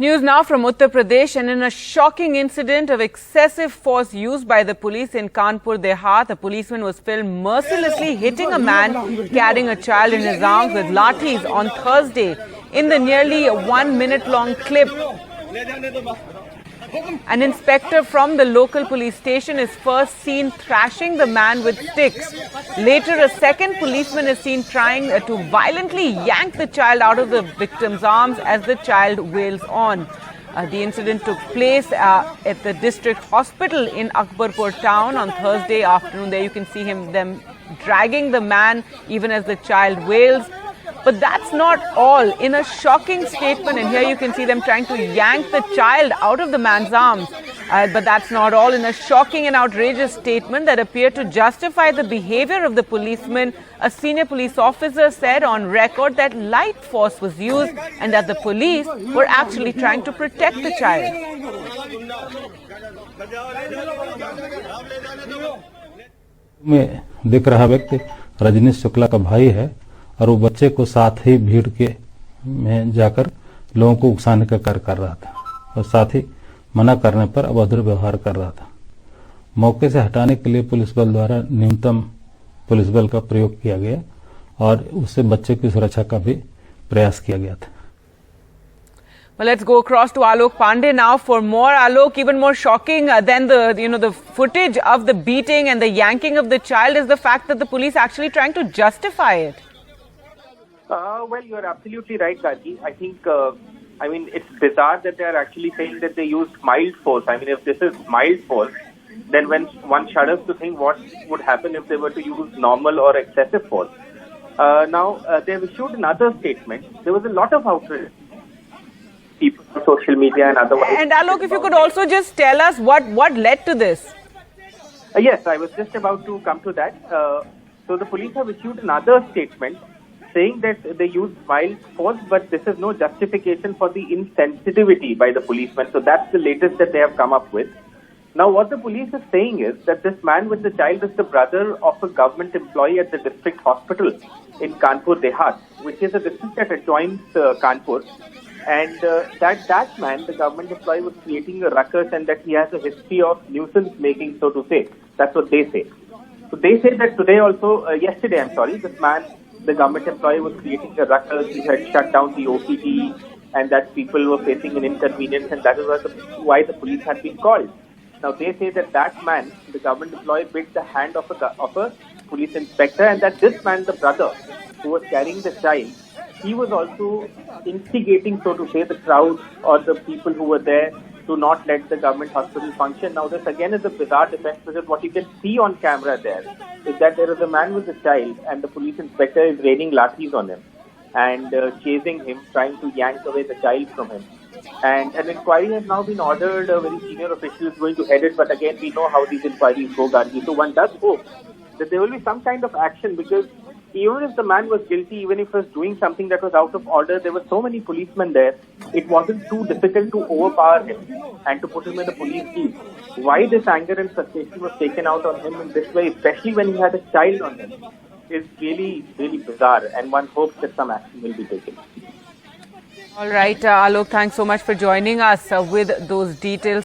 News now from Uttar Pradesh, and in a shocking incident of excessive force used by the police in Kanpur, Dehat, a policeman was filmed mercilessly hitting a man carrying a child in his arms with laathis on Thursday. In the nearly 1 minute long clip, an inspector from the local police station is first seen thrashing the man with sticks. Later, a second policeman is seen trying to violently yank the child out of the victim's arms as the child wails on. The incident took place at the district hospital in Akbarpur town on Thursday afternoon. There you can see them dragging the man even as the child wails. But that's not all. In a shocking statement, and here you can see them trying to yank the child out of the man's arms. But that's not all. In a shocking and outrageous statement that appeared to justify the behavior of the policeman, a senior police officer said on record that light force was used and that the police were actually trying to protect the child. में दिख रहा व्यक्ति रजनीश शुक्ला का भाई है और वो बच्चे को साथ ही भीड़ के में जाकर लोगों को उकसाने का कार्य कर रहा था और साथ ही मना करने पर अभद्र व्यवहार कर रहा था। मौके से हटाने के लिए पुलिस बल द्वारा न्यूनतम पुलिस बल का प्रयोग किया गया और उससे बच्चे की सुरक्षा का भी प्रयास किया गया था। Well, let's go across to Alok Pandey now for more. Alok, even more shocking than the footage of the beating and the yanking of the child is the fact that the police actually trying to justify it. Well, you're absolutely right, Gaji. I think, it's bizarre that they're actually saying that they used mild force. I mean, if this is mild force, then when one shudders to think what would happen if they were to use normal or excessive force. Now, they've issued another statement. There was a lot of outrage. People on social media and otherwise. And Alok, if you could also just tell us what led to this. Yes, I was just about to come to that. So the police have issued another statement saying that they used mild force, but this is no justification for the insensitivity by the policeman. So that's the latest that they have come up with. Now, what the police is saying is that this man with the child is the brother of a government employee at the district hospital in Kanpur, Dehat, which is a district that adjoins Kanpur. And that man, the government employee, was creating a ruckus and that he has a history of nuisance making, so to say. That's what they say. So they say that yesterday, this man, the government employee, was creating a ruckus. He had shut down the OPD and that people were facing an inconvenience, and that is why the police had been called. Now they say that man, the government employee, bit the hand of a police inspector, and that this man, the brother who was carrying the child, he was also instigating, so to say, the crowd or the people who were there to not let the government hospital function. Now this again is a bizarre defense, because what you can see on camera there is that there is a man with a child and the police inspector is raining laathis on him and chasing him, trying to yank away the child from him. And an inquiry has now been ordered. A very senior official is going to head it, but again we know how these inquiries go, Gargi. So one does hope that there will be some kind of action, because even if the man was guilty, even if he was doing something that was out of order, there were so many policemen there, it wasn't too difficult to overpower him and to put him in the police jeep. Why this anger and frustration was taken out on him in this way, especially when he had a child on him, is really, really bizarre, and one hopes that some action will be taken. All right, Alok, thanks so much for joining us with those details.